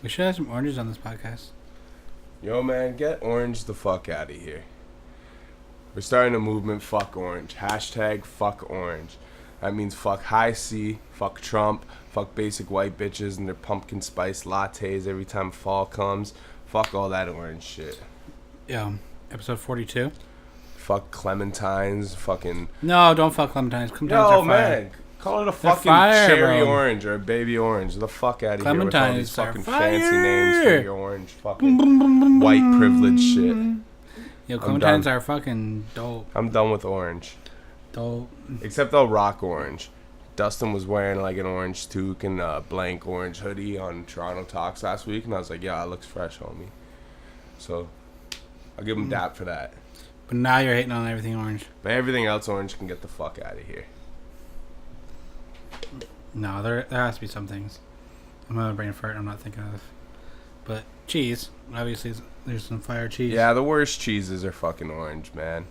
We should have some oranges on this podcast. Yo, man, get orange the fuck out of here. We're starting a movement, fuck orange. Hashtag fuck orange. That means fuck high C, fuck Trump, fuck basic white bitches and their pumpkin spice lattes every time fall comes. Fuck all that orange shit. Yeah, episode 42. Fuck clementines, fucking... No, don't fuck clementines. Clementines Yo, are fire. man, call it a fucking fire, cherry bro. orange or a baby orange. The fuck out of here with all these Clementines are fucking fire. fancy names for your orange fucking white privilege shit. Yo, I'm clementines done. are fucking dope. I'm done with orange. Dope. Except I'll rock orange. Dustin was wearing like an orange toque and a blank orange hoodie on Toronto Talks last week, and I was like, yeah, it looks fresh, homie. So I'll give him dap for that. But now you're hating on everything orange. But everything else orange can get the fuck out of here. No, there has to be some things. I'm gonna brain fart I'm not thinking of. But cheese. Obviously, there's some fire cheese. Yeah, the worst cheeses are fucking orange, man.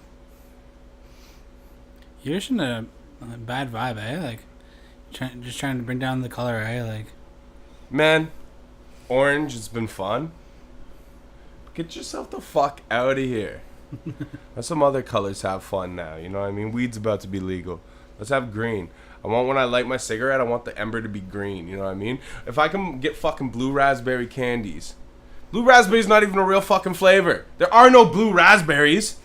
You're just in a bad vibe, eh? Like, just trying to bring down the color, eh? Like, Man, orange has been fun. Get yourself the fuck out of here. Let some other colors have fun now, you know what I mean? Weed's about to be legal. Let's have green. I want when I light my cigarette, I want the ember to be green, you know what I mean? If I can get fucking blue raspberry candies. Blue raspberry's not even a real fucking flavor. There are no blue raspberries.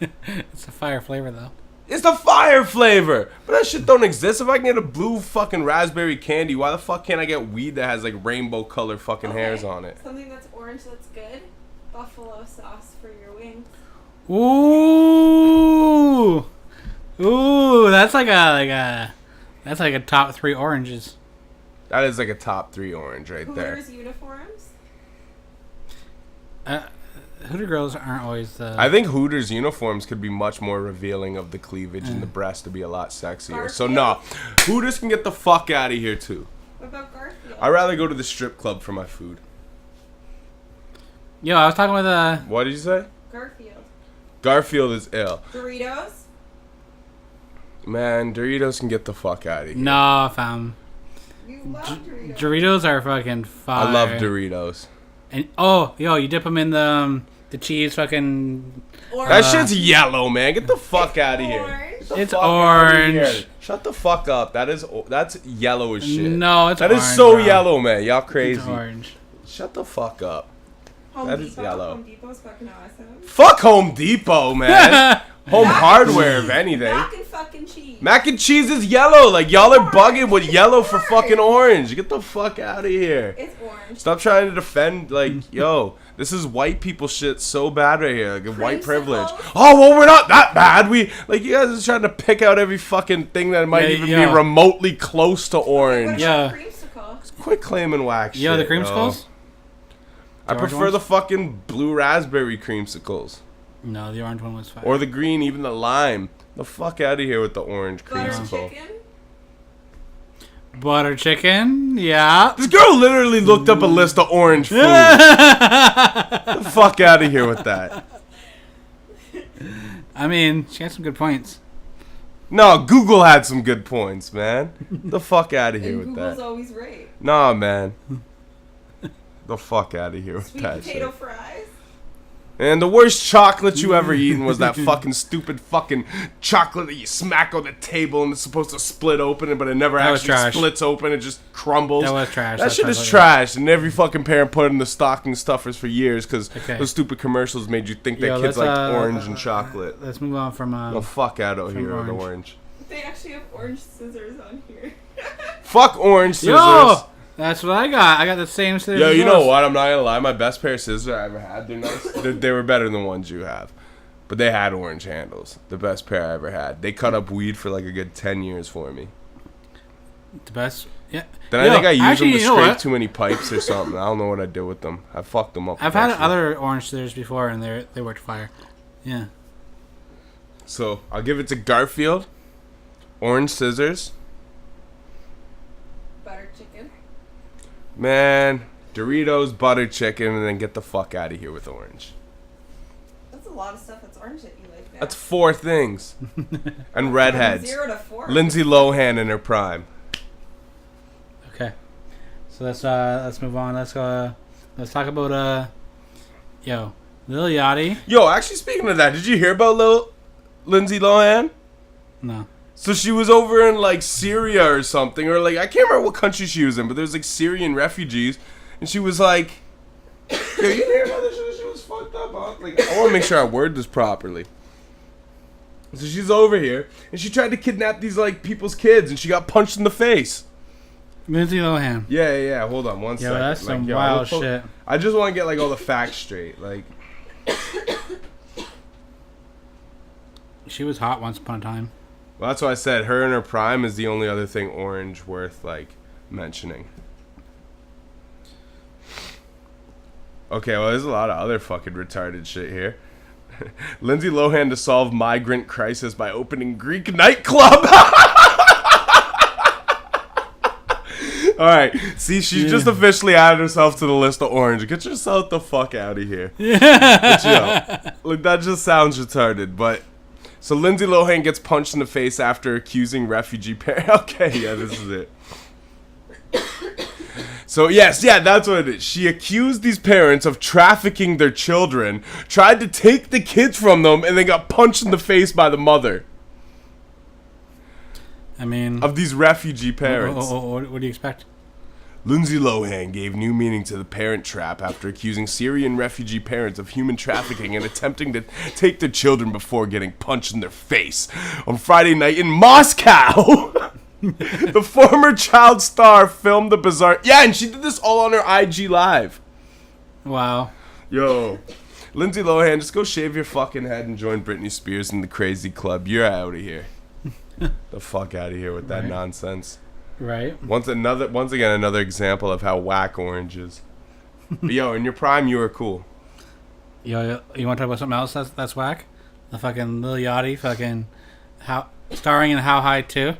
it's a fire flavor, though. It's the fire flavor. But that shit don't exist. If I can get a blue fucking raspberry candy, why the fuck can't I get weed that has like rainbow color fucking hairs on it? Something that's orange that's good. Buffalo sauce for your wings. Ooh, ooh, that's like a top 3 oranges. That is like a top 3 orange right there. Hooters uniforms. Hooter girls aren't always the. I think Hooters uniforms could be much more revealing of the cleavage and the breast to be a lot sexier. So no, Hooters can get the fuck out of here too. What about Garfield? I'd rather go to the strip club for my food. Yo, I was talking with What did you say? Garfield. Garfield is ill. Doritos. Man, Doritos can get the fuck out of here. No, fam. You love Doritos. Doritos are fucking fire. I love Doritos. And yo, you dip them in the cheese fucking. Orange. That shit's yellow, man. Get the fuck out of here. Orange. Get the It's fuck outta here. orange. Shut the fuck up. That's yellow as shit. No, it's That orange. is so bro. yellow, man. Y'all It's crazy. orange. Shut the fuck up. Home That Depot. is yellow. Home Depot's fucking awesome. Fuck Home Depot, man. Home hardware, if anything. Mac and fucking cheese. Mac and cheese is yellow. Like, y'all are bugging with yellow for fucking orange. Get the fuck out of here. It's orange. Stop trying to defend, like, yo, this is white people shit so bad right here. Like, white privilege. Creamsicles? Oh, well, we're not that bad. You guys are trying to pick out every fucking thing that might Yeah, even yeah. be remotely close to What orange. about Yeah. creamsicle? Quit claiming wax Yo, the shit, creamsicles? I The orange prefer the ones? fucking blue raspberry creamsicles. No, the orange one was fire. Or the green, even the lime. The fuck out of here with the orange Butter creamsicle. chicken. Butter chicken, yeah. This girl literally looked up a list of orange food. The fuck out of here with that. I mean, she had some good points. No, Google had some good points, man. The fuck out of here And with Google's that. always right. Nah, man. The fuck out of here with Sweet that potato shit. fries. And the worst chocolate you ever eaten was that fucking stupid fucking chocolate that you smack on the table and it's supposed to split open, but it never That was actually trash. splits open. It just crumbles. That was trash. That shit is chocolate. trash, and every fucking parent put it in the stocking stuffers for years because Okay. those stupid commercials made you think that Yo, kids let's, like orange and chocolate. Let's move on from. The fuck out of from here with orange. orange. They actually have orange scissors on here. Fuck orange scissors. Yo, that's what I got. I got the same scissors. Yo, you as know those. what? I'm not gonna lie. My best pair of scissors I ever had. They're nice. They were better than the ones you have, but they had orange handles. The best pair I ever had. They cut up weed for like a good 10 years for me. The best. Yeah. Then Yo, I think I used actually, them to you know scrape what? too many pipes or something. I don't know what I did with them. I fucked them up. I've had eventually. other orange scissors before, and they worked fire. Yeah. So I'll give it to Garfield. Orange scissors. Butter chicken. Man, Doritos, butter chicken, and then get the fuck out of here with orange. That's a lot of stuff that's orange that you like now. That's 4 things. And redheads. 0 to 4. Lindsay Lohan in her prime. Okay. So let's move on. Let's talk about Lil Yachty. Yo, actually, speaking of that, did you hear about Lindsay Lohan? No. So she was over in like Syria or something, or like I can't remember what country she was in, but there's like Syrian refugees, and she was like, "Yo, you didn't hear about this shit? She was fucked up, huh?" Like, I want to make sure I word this properly. So she's over here, and she tried to kidnap these like people's kids, and she got punched in the face. Lindsay Lohan. Yeah. Hold on one second. That's like, some wild shit. I just want to get like all the facts straight. Like, she was hot once upon a time. well, that's why I said her in her prime is the only other thing Orange worth like mentioning. Okay, well, there's a lot of other fucking retarded shit here. Lindsay Lohan to solve migrant crisis by opening Greek nightclub. Alright, see, she just officially added herself to the list of Orange. Get yourself the fuck out of here. But, yo, like, that just sounds retarded, but... So Lindsay Lohan gets punched in the face after accusing refugee parents. Okay, yeah, this is it. So yes, that's what it is. She accused these parents of trafficking their children, tried to take the kids from them, and then got punched in the face by the mother. I mean... Of these refugee parents. What do you expect? Lindsay Lohan gave new meaning to the parent trap after accusing Syrian refugee parents of human trafficking and attempting to take their children before getting punched in their face on Friday night in Moscow. The former child star filmed the bizarre... Yeah, and she did this all on her IG Live. Wow. Yo. Lindsay Lohan, just go shave your fucking head and join Britney Spears in the crazy club. You're out of here. The fuck out of here with that nonsense. Right. Once again, another example of how whack Orange is. But yo, in your prime, you were cool. Yo, you want to talk about something else that's whack? The fucking Lil Yachty starring in How High 2.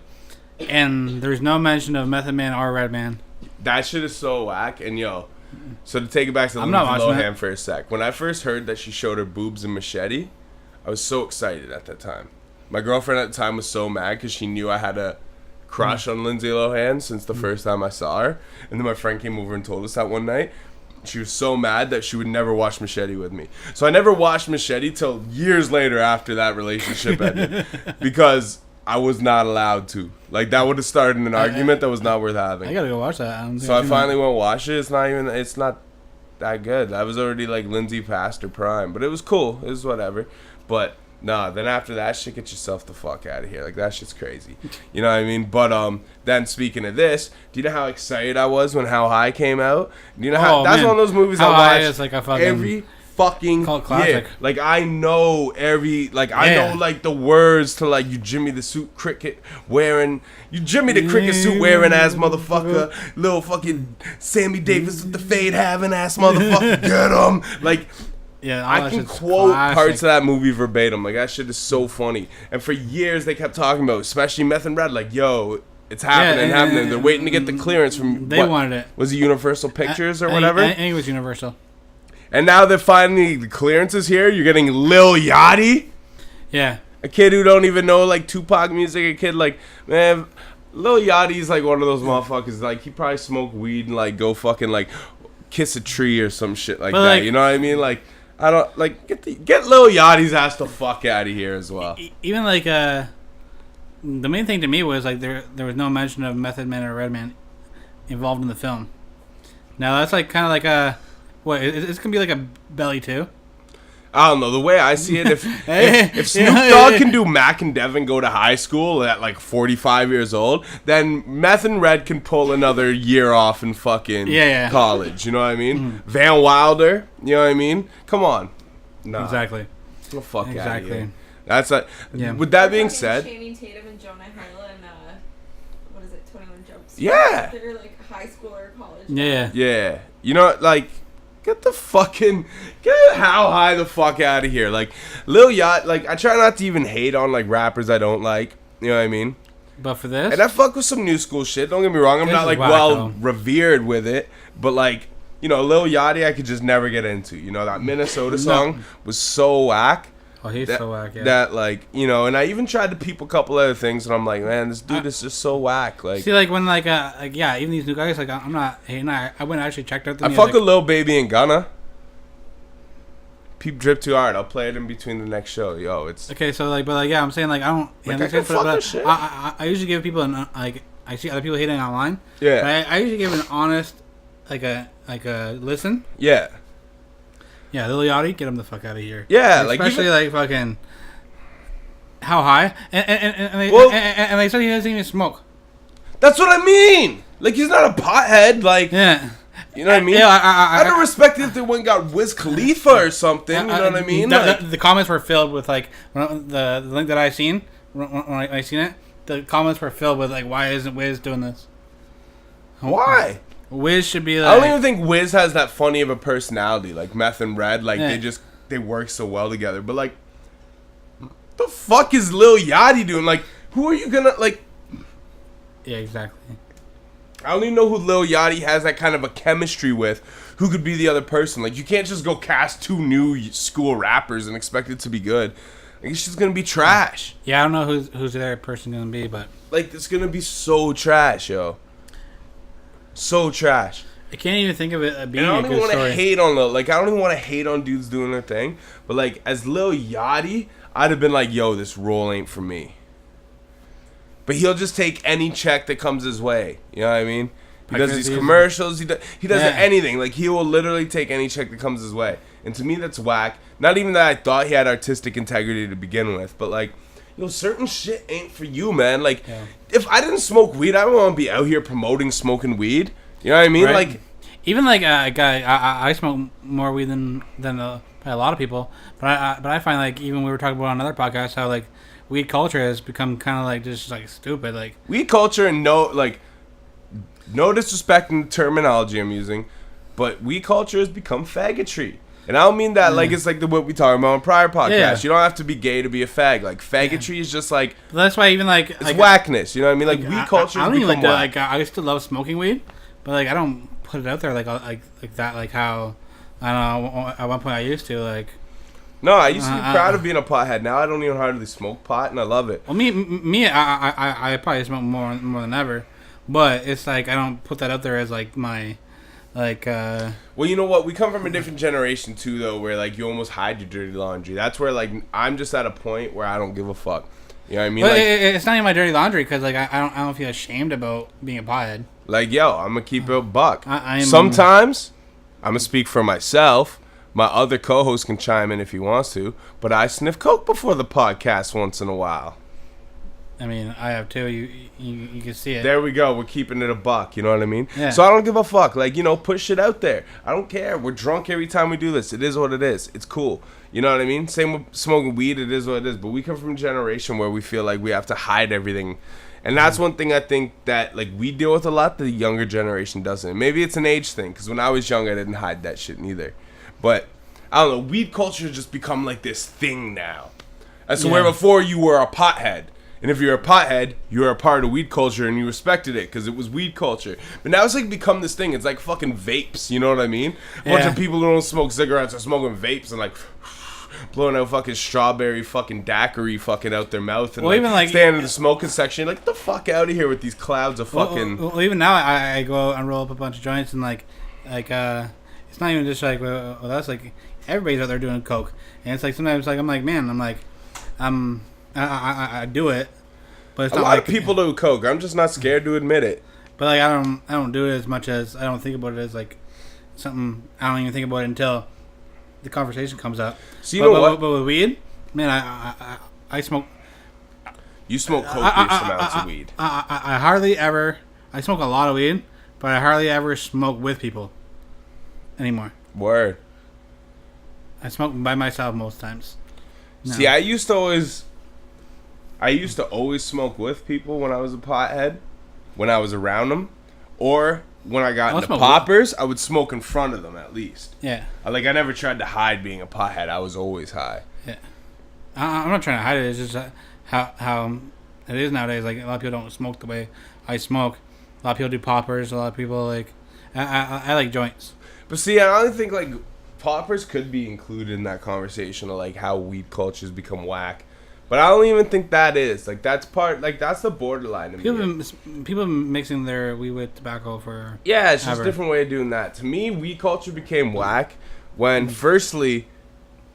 And there's no mention of Method Man or Redman. That shit is so whack. And yo, so to take it back to Lindsay Lohan for a sec. When I first heard that she showed her boobs in Machete, I was so excited at that time. My girlfriend at the time was so mad because she knew I had a crush on Lindsay Lohan since the first time I saw her. And then my friend came over and told us that one night. She was so mad that she would never watch Machete with me. So I never watched Machete till years later after that relationship ended. Because I was not allowed to. Like, that would have started an argument that was not worth having. I gotta go watch that. So I finally went watch it. It's not that good. I was already like Lindsay past her prime. But it was cool. It was whatever. But... Nah, then after that shit, get yourself the fuck out of here. Like, that shit's crazy. You know what I mean? But, then speaking of this, do you know how excited I was when How High came out? Do you know how... That's one of those movies I watch is like a fucking every fucking classic. year. Like, I know I know, like, the words to, like, you Jimmy the cricket suit wearing ass motherfucker. Little fucking Sammy Davis with the fade having ass motherfucker. Get him! Like... Yeah, I can quote parts of that movie verbatim. Like, that shit is so funny. And for years, they kept talking about, especially Meth and Red, like, yo, it's happening. They're waiting to get the clearance from... They wanted it. Was it Universal Pictures or whatever? I think it was Universal. And now they're finally... The clearance is here. You're getting Lil Yachty. Yeah. A kid who don't even know, like, Tupac music. A kid, like, man... Lil Yachty's, like, one of those motherfuckers. Like, he probably smoke weed and, like, go fucking, like, kiss a tree or some shit like that. Like, you know what I mean? Like... I don't like get Lil Yachty's ass the fuck out of here as well. Even like the main thing to me was like there was no mention of Method Man or Redman involved in the film. Now that's like kind of like it's gonna be like a Belly too. I don't know. The way I see it, if Snoop Dogg can do Mac and Devin go to high school at like 45 years old, then Meth and Red can pull another year off in fucking college. You know what I mean? Mm-hmm. Van Wilder. You know what I mean? Come on. Nah. Exactly. Get the fuck out of here. That's like. Yeah. With that being said, Channing Tatum and Jonah Hill and what is it? 21 Jump Street. Yeah. They're like high school or college. Yeah. Yeah. You know, like. Get How High the fuck out of here. Like, Lil Yachty, like, I try not to even hate on, like, rappers I don't like. You know what I mean? But for this? And I fuck with some new school shit. Don't get me wrong. I'm not, like, revered with it. But, like, you know, Lil Yachty I could just never get into. You know, that Minnesota song was so whack. Oh, he's that, so whack. Yeah. that like, you know, and I even tried to peep a couple other things, and I'm like, man, this dude is just so whack. Like, see, like when yeah, even these new guys, like I'm not hating. I went and actually checked out the I music. fuck a Lil Baby and Gunna. Peep Drip Too Hard. I'll play it in between the next show. Yo, it's okay. So like, but like, yeah, I'm saying like I don't. like, Yeah, I can fuck but with shit. I usually give people an like. I see other people hating online. Yeah. But I usually give an honest like a listen. Yeah. Yeah, Lil Yachty, get him the fuck out of here. Yeah, especially like fucking how high Well, and they said he doesn't even smoke. That's what I mean. Like, he's not a pothead. Like, Yeah, you know what I mean? yeah. I'd have respected if they went and got Wiz Khalifa or something. You know what I mean? The comments were filled with like the link that I seen when I seen it. The comments were filled with like, why isn't Wiz doing this? Why? Wiz should be like. I don't even think Wiz has that funny of a personality. Like Meth and Red, like they work so well together. But like, the fuck is Lil Yachty doing? Like, who are you gonna like? Yeah, exactly. I don't even know who Lil Yachty has that kind of a chemistry with. Who could be the other person? Like, you can't just go cast two new school rappers and expect it to be good. Like, it's just gonna be trash. Yeah, I don't know who's the other person gonna be, but like, it's gonna be so trash, yo. So trash. I can't even think of it being And I a don't good even want to story. hate on like, I don't even want to hate on dudes doing their thing. But like, as Lil Yachty, I'd have been like, yo, this role ain't for me. But he'll just take any check that comes his way. You know what I mean? He does these commercials. He does anything. Like, he will literally take any check that comes his way. And to me, that's whack. Not even that I thought he had artistic integrity to begin with, but like, yo, certain shit ain't for you, man. Like, if I didn't smoke weed, I don't want to be out here promoting smoking weed. You know what I mean? Right. Like, even like I smoke more weed than a lot of people, but I find like even we were talking about on another podcast how like weed culture has become kind of like just like stupid. Like, weed culture, and no disrespect in the terminology I'm using, but weed culture has become faggotry. And I don't mean that like it's like what we talked about on prior podcasts. Yeah. You don't have to be gay to be a fag. Like, faggotry is just like, that's why even like it's whackness. You know what I mean? Like, weed culture. I don't even become whack. I used to love smoking weed, but like I don't put it out there like that, like how I don't know, at one point I used to like. No, I used to be proud of being a pothead. Now I don't even hardly smoke pot, and I love it. Well, me, I probably smoke more than ever, but it's like I don't put that out there as like my, like. Well, you know what? We come from a different generation too, though, where like you almost hide your dirty laundry. That's where like I'm just at a point where I don't give a fuck. You know what I mean? But like, it's not even my dirty laundry because like I don't feel ashamed about being a pothead. Like, yo, I'm gonna keep it a buck. I'm Sometimes I'm gonna speak for myself. My other co-host can chime in if he wants to, but I sniff coke before the podcast once in a while. I mean, I have too. You can see it. There we go. We're keeping it a buck. You know what I mean? Yeah. So I don't give a fuck. Like, you know, put shit out there. I don't care. We're drunk every time we do this. It is what it is. It's cool. You know what I mean? Same with smoking weed. It is what it is. But we come from a generation where we feel like we have to hide everything. And that's one thing I think that, like, we deal with a lot the younger generation doesn't. Maybe it's an age thing, because when I was young, I didn't hide that shit neither. But, I don't know, weed culture has just become, like, this thing now. As to where before you were a pothead. And if you're a pothead, you're a part of weed culture and you respected it because it was weed culture. But now it's, like, become this thing. It's like fucking vapes, you know what I mean? A bunch of people who don't smoke cigarettes are smoking vapes and, like, blowing out fucking strawberry fucking daiquiri fucking out their mouth and even like stand in the smoking section like, get the fuck out of here with these clouds of fucking. Well, even now I go out and roll up a bunch of joints and like it's not even just like well that's like everybody's out there doing coke and it's like sometimes like I'm like man I'm like I do it, but it's a not lot like of people do coke. I'm just not scared to admit it. But like I don't do it as much as I don't think about it as like something I don't even think about it until the conversation comes up. So you know what? But with weed, man, I smoke. You smoke copious amounts of weed. I hardly ever. I smoke a lot of weed, but I hardly ever smoke with people anymore. Word. I smoke by myself most times. No. See, I used to always smoke with people when I was a pothead, when I was around them, or when I got into poppers, I would smoke in front of them at least. Yeah. I never tried to hide being a pothead. I was always high. Yeah. I'm not trying to hide it. It's just how it is nowadays. Like, a lot of people don't smoke the way I smoke. A lot of people do poppers. A lot of people, like... I like joints. But see, I don't think, like... poppers could be included in that conversation of like how weed culture's become whack. But I don't even think that is. Like, that's the borderline to me. People mixing their weed with tobacco for... Yeah, it's just a different way of doing that. To me, weed culture became whack when, firstly,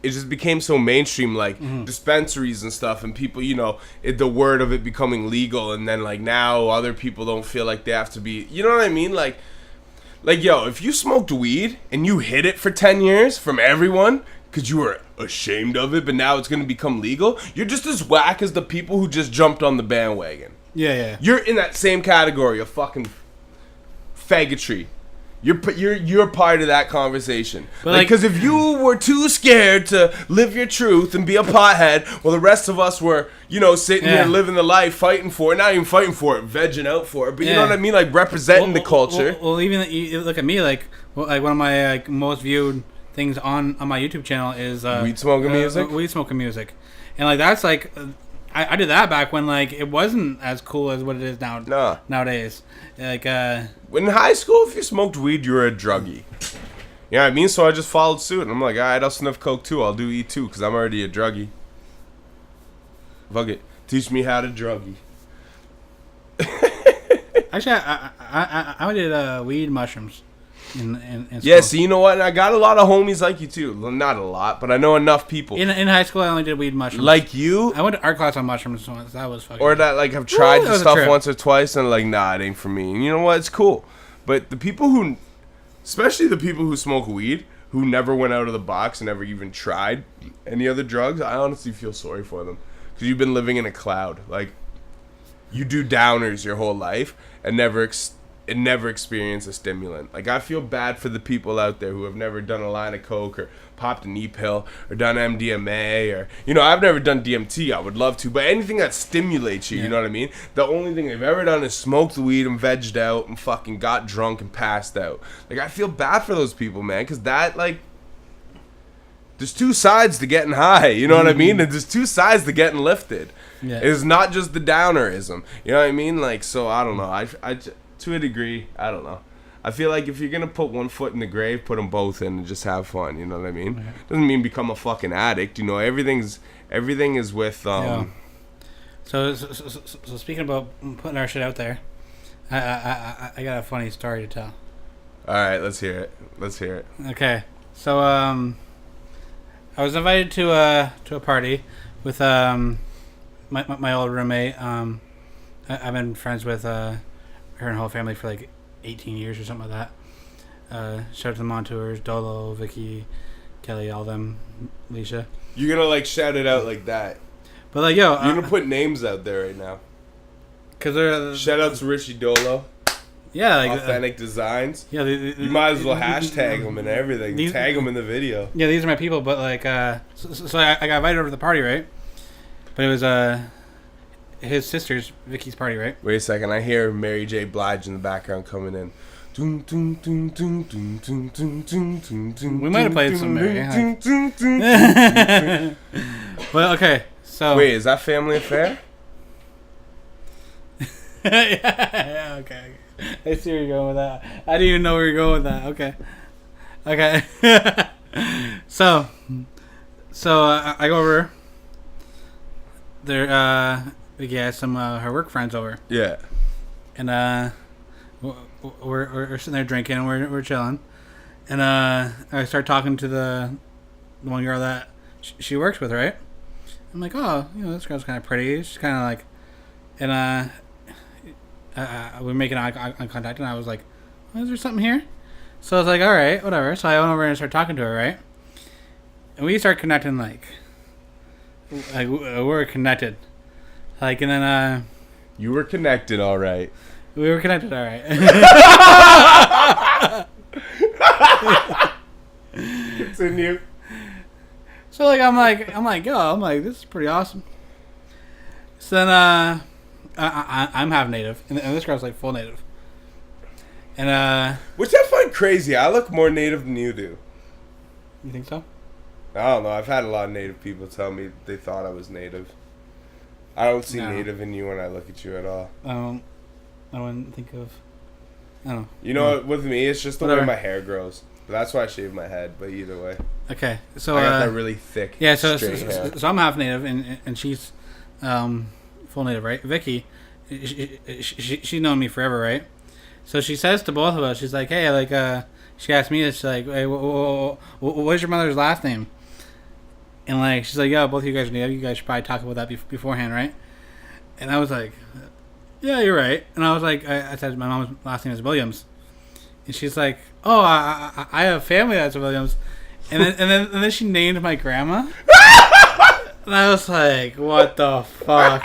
it just became so mainstream, like, dispensaries and stuff, and people, you know, the word of it becoming legal, and then, like, now other people don't feel like they have to be... You know what I mean? Like, yo, if you smoked weed and you hid it for 10 years from everyone... because you were ashamed of it, but now it's going to become legal, you're just as whack as the people who just jumped on the bandwagon. Yeah. You're in that same category of fucking faggotry. You're part of that conversation. Because if you were too scared to live your truth and be a pothead, while the rest of us were, you know, sitting here living the life, fighting for it, not even fighting for it, vegging out for it, but you know what I mean, like representing the culture. Well, even you look at me, like one of my most viewed things on my YouTube channel is weed smoking music, and like that's like I did that back when like it wasn't as cool as what it is now nowadays. Like when in high school, if you smoked weed, you were a druggie. You know what I mean? So I just followed suit, and I'm like, all right, I'll sniff coke too. I'll do E2 because I'm already a druggie. Fuck it, teach me how to druggie. Actually, I did weed mushrooms. In yeah, so you know what? I got a lot of homies like you too. Well, not a lot, but I know enough people. In high school, I only did weed mushrooms. Like you? I went to art class on mushrooms once. That was fucking... Or that like have tried the stuff once or twice and like, nah, it ain't for me. And you know what? It's cool. But the people who... Especially the people who smoke weed, who never went out of the box and never even tried any other drugs, I honestly feel sorry for them. Because you've been living in a cloud. Like, you do downers your whole life and never experience a stimulant. Like, I feel bad for the people out there who have never done a line of coke or popped an E-pill or done MDMA or, you know, I've never done DMT. I would love to, but anything that stimulates you, you know what I mean? The only thing they've ever done is smoked weed and vegged out and fucking got drunk and passed out. Like, I feel bad for those people, man, because that, like, there's two sides to getting high, you know what I mean? And there's two sides to getting lifted. Yeah. It's not just the downerism, you know what I mean? Like, so, I don't know. I to a degree, I don't know. I feel like if you're going to put one foot in the grave, put them both in and just have fun, you know what I mean? Yeah. Doesn't mean become a fucking addict, you know, everything is with... Yeah. So speaking about putting our shit out there, I got a funny story to tell. Alright, let's hear it. Okay, so I was invited to a party with my old roommate. I've been friends with... her and whole family for like 18 years or something like that. Shout out to the Montours, Dolo, Vicky, Kelly, all them, Alicia. You're gonna like shout it out like that. But like, yo, you're gonna put names out there right now. Cause they're shout out to Richie Dolo. Yeah, like Authentic Designs. Yeah, you might as well hashtag them and everything. Tag them in the video. Yeah, these are my people. But like, so I got invited over to the party, right? But it was his sister's, Vicky's party, right? Wait a second, I hear Mary J. Blige in the background coming in. We might have played some Mary. Well, okay, so... Wait, is that Family Affair? yeah, okay. I see where you're going with that. I didn't even know where you're going with that. Okay. So I go over there, Vicky has some her work friends over. Yeah. And we're sitting there drinking, we're chilling, and I start talking to the one girl that she works with, right? I'm like, oh, you know, this girl's kind of pretty. She's kind of like, and we're making eye contact, and I was like, oh, is there something here? So I was like, all right, whatever. So I went over and started talking to her, right? And we start connecting, like we're connected. Like, and then, you were connected, all right. We were connected, all right. Continue. So, like, I'm like, this is pretty awesome. So then, I'm half native, and this girl's, like, full native. And, which I find crazy. I look more native than you do. You think so? I don't know. I've had a lot of native people tell me they thought I was native. I don't see native in you when I look at you at all. I wouldn't think of... I don't know. You know, with me, it's just the way my hair grows. That's why I shaved my head. But either way, Okay, so I got that really thick, yeah, so hair. I'm half native and she's full native, right? Vicky, she's known me forever, right? So she says to both of us, she's like, hey, like she asked me, she's like, hey, what is your mother's last name? And like she's like, yeah, both of you guys are native. You guys should probably talk about that beforehand, right? And I was like, yeah, you're right. And I was like, I said my mom's last name is Williams, and she's like, oh, I have family that's Williams, and then she named my grandma, and I was like, what the fuck?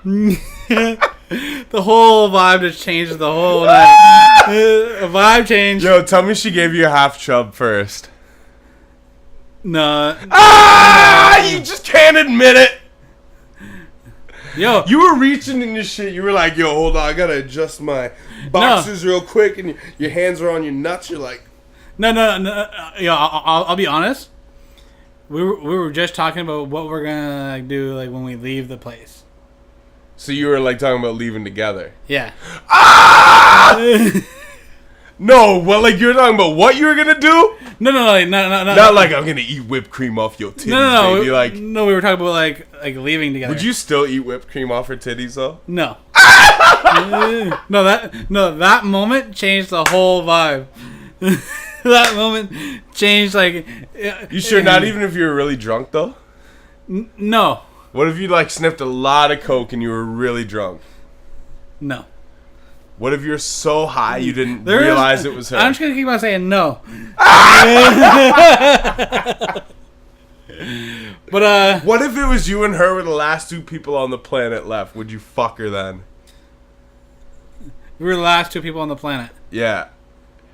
The whole vibe just changed the whole night. The vibe changed. Yo, tell me she gave you a half chub first. No. You just can't admit it. Yo, You were reaching in your shit. You were like, yo, hold on. I got to adjust my boxes real quick. And your hands are on your nuts. You're like... no. Yo, I'll be honest. We were just talking about what we're gonna like do like when we leave the place. So you were like talking about leaving together. Yeah. No, well, like you were talking about what you were going to do? No. Not like I'm going to eat whipped cream off your titties, No. baby. Like, no, we were talking about like leaving together. would you still eat whipped cream off her titties, though? No. That moment changed the whole vibe. That moment changed like. You sure? Not even if you were really drunk, though? No. What if you like sniffed a lot of coke and you were really drunk? No. What if you're so high you didn't realize it was her? I'm just gonna keep on saying no. But what if it was you and her were the last two people on the planet left? Would you fuck her then? we were the last two people on the planet. Yeah.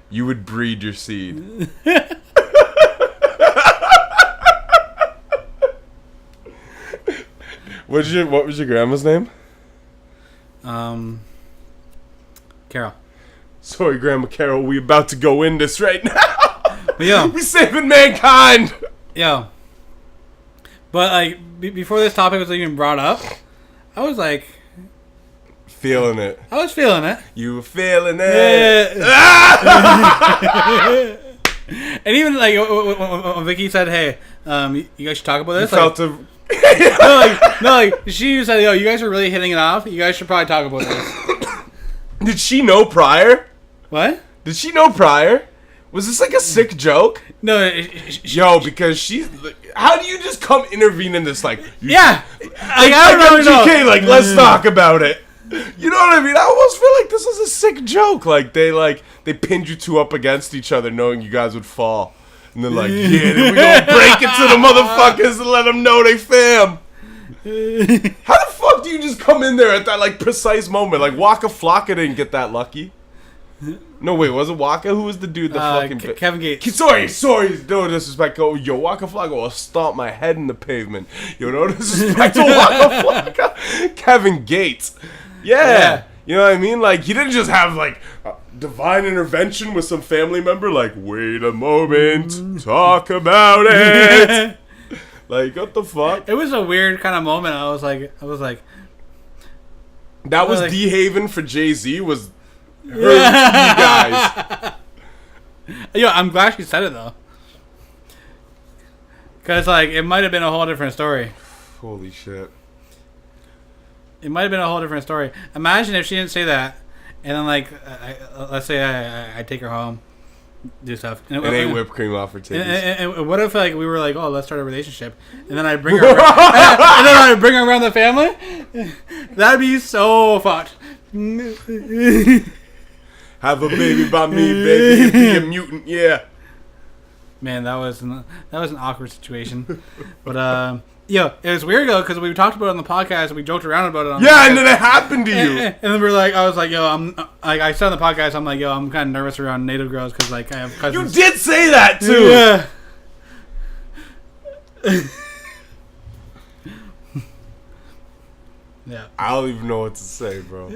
You would breed your seed. What was your grandma's name? Carol. Sorry, Grandma Carol, we about to go in this right now. But yo, We saving mankind. yo. But like before this topic was even brought up, I was like, Feeling it. I was feeling it. You were feeling it. And even like when Vicky said, "Hey, you guys should talk about You this." felt Like, a... no, she said, "Yo, you guys are really hitting it off. You guys should probably talk about this." Did she know prior? What? Did she know prior? Was this like a sick joke? No, Yo, because she's... How do you just come intervene in this? Like, yeah, I don't got know. GK, like, let's talk about it. You know what I mean? I almost feel like this is a sick joke. Like, they pinned you two up against each other knowing you guys would fall. And they're like, yeah, then we gonna break it to the motherfuckers and let them know they fam. How the fuck do you just come in there at that, like, precise moment? Like, Waka Flocka didn't get that lucky. No, wait, was it Waka? Who was the dude? The fucking... Kevin Gates. Sorry, no disrespect. Oh, yo, Waka Flocka will stomp my head in the pavement. Yo, no disrespect to Waka Flocka. Kevin Gates. Yeah. You know what I mean? Like, he didn't just have, like, divine intervention with some family member. Like, wait a moment. Talk about it. Like, what the fuck? It was a weird kind of moment. I was like, that was like, D-Haven for Jay-Z was her you guys. Yo, I'm glad she said it, though. Because, like, it might have been a whole different story. Holy shit. It might have been a whole different story. Imagine if she didn't say that, and then, like, let's say I take her home, do stuff. And ain't whipped cream off her titties. And what if, like, we were like, oh, let's start a relationship, and then I bring her around, and then I bring her around the family? That'd be so fucked. Have a baby by me, baby. You be a mutant, yeah. Man, that was an awkward situation. But yo, it was weird though because we talked about it on the podcast and we joked around about it. And then it happened to you. And then I was like, yo, I'm like, I said on the podcast, I'm like, yo, I'm kind of nervous around native girls because like I have cousins. You did say that too. Yeah. Yeah. I don't even know what to say, bro.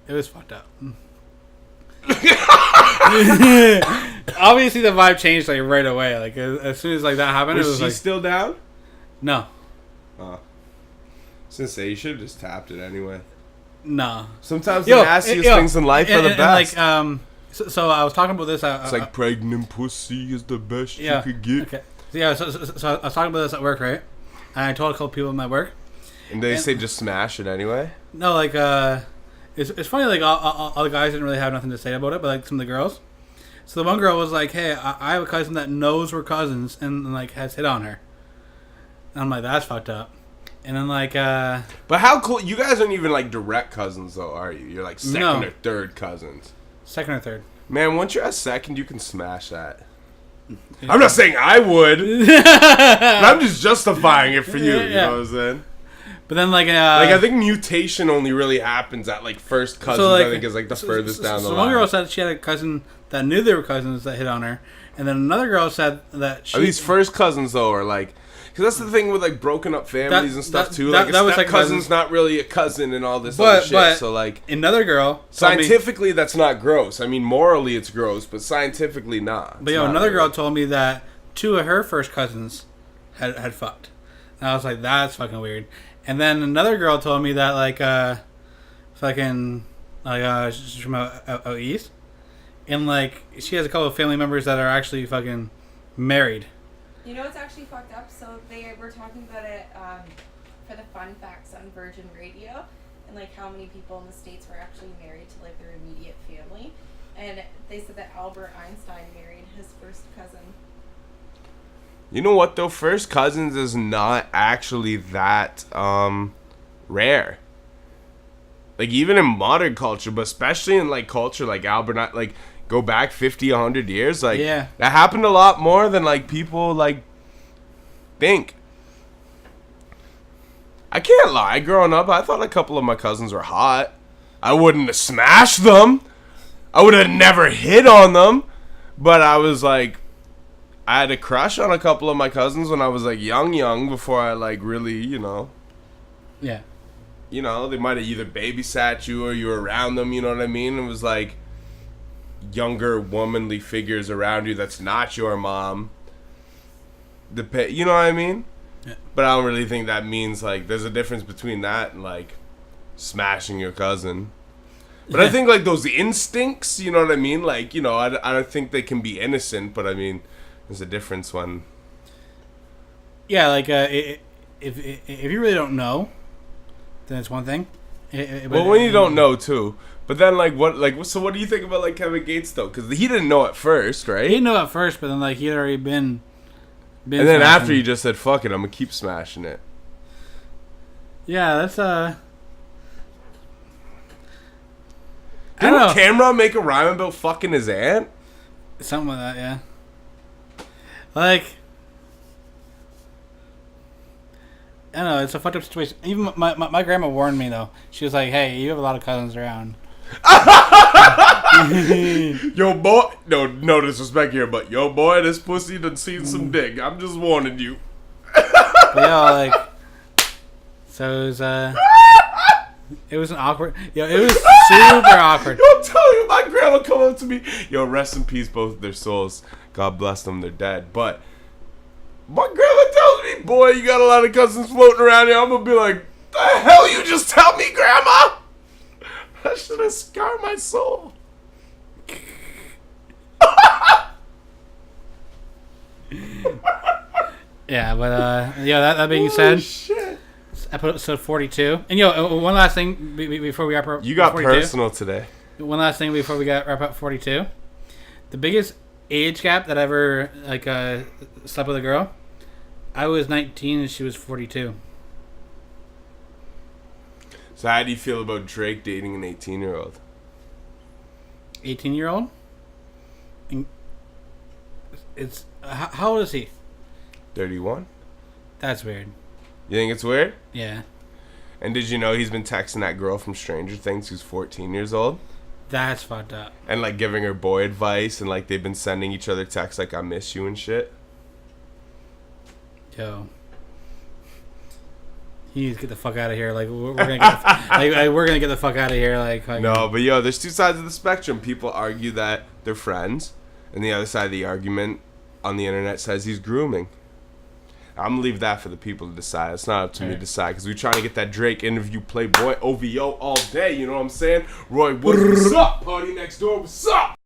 It was fucked up. Obviously, the vibe changed like right away. Like as soon as like that happened, Was it was she like still down? no, Since you should have just tapped it anyway. no. Sometimes the nastiest things in life are the best. And So I was talking about this. It's like pregnant pussy is the best yeah, you could get. Okay. So yeah, so I was talking about this at work, right? And I told a couple people at my work. And they say just smash it anyway? No, like, it's funny, like, all the guys didn't really have nothing to say about it, but, like, some of the girls. So the one girl was like, hey, I have a cousin that knows we're cousins and like, has hit on her. And I'm like, that's fucked up. And then, like, But how cool... You guys aren't even, like, direct cousins, though, are you? You're, like, second or third cousins. Second or third. Man, once you're a second, you can smash that. I'm not saying I would. But I'm just justifying it for you. You know what I'm saying? But then, like, I think mutation only really happens at, like, first cousins, so, like, I think, is, like, the furthest down the line. So one girl said she had a cousin that knew they were cousins that hit on her. And then another girl said that she... Are these first cousins, though, or, like... Because that's the thing with, like, broken up families and stuff, too. Like, a step cousin's not really a cousin and all this other shit. But so, like... Another girl... Scientifically, that's not gross. I mean, morally, it's gross, but scientifically, not. But, another girl told me that 2 of her first cousins had fucked. And I was like, that's fucking weird. And then another girl told me that, like, she's from out east. And, like, she has a couple of family members that are actually fucking married. You know what's actually fucked up? So they were talking about it for the fun facts on Virgin Radio, and like how many people in the States were actually married to like their immediate family, and they said that Albert Einstein married his first cousin. You know what though? First cousins is not actually that rare. Like even in modern culture, but especially in like culture like Albert, like. Go back 50, 100 years, like that happened a lot more than like people like think. I can't lie, growing up, I thought a couple of my cousins were hot. I wouldn't have smashed them. I would have never hit on them. But I was like, I had a crush on a couple of my cousins when I was like young before I like really, Yeah. They might have either babysat you or you were around them, you know what I mean? It was like younger womanly figures around you that's not your mom. You know what I mean? Yeah. But I don't really think that means like there's a difference between that and like smashing your cousin. But I think like those instincts, you know what I mean? Like, I don't think they can be innocent, but I mean there's a difference when... Yeah, like if you really don't know, then it's one thing. Well, when you don't know too. But then, so what do you think about, like, Kevin Gates, though? Because he didn't know at first, right? He didn't know at first, but then, like, he had already been and then smashing. After he just said, fuck it, I'm going to keep smashing it. Yeah, that's, Didn't Cameron make a rhyme about fucking his aunt? Something like that, yeah. Like... I don't know, it's a fucked up situation. Even my grandma warned me, though. She was like, hey, you have a lot of cousins around. Yo, boy, no disrespect here, but yo, boy, this pussy done seen some dick. I'm just warning you. Like, so it was an awkward. It was super awkward. Yo, tell you, my grandma come up to me. Yo, rest in peace, both of their souls. God bless them, they're dead. But my grandma tells me, boy, you got a lot of cousins floating around here. I'm gonna be like, the hell you just tell me, grandma? That should have scarred my soul. Yeah, but that being said, shit. Episode 42. And one last thing before we wrap up. You got 42. Personal today. One last thing before we wrap up 42. The biggest age gap that I ever slept with a girl. I was 19 and she was 42. So how do you feel about Drake dating an 18-year-old? 18-year-old? It's how old is he? 31. That's weird. You think it's weird? Yeah. And did you know he's been texting that girl from Stranger Things who's 14 years old? That's fucked up. And like giving her boy advice, and like they've been sending each other texts like I miss you and shit. Yo. He needs to get the fuck out of here. Like we're gonna get we're gonna get the fuck out of here. Like no, but there's two sides of the spectrum. People argue that they're friends, and the other side of the argument on the internet says he's grooming. I'm gonna leave that for the people to decide. It's not up to me to decide, because we're trying to get that Drake interview Playboy OVO all day. You know what I'm saying? Roy, what's up? Party next door, what's up?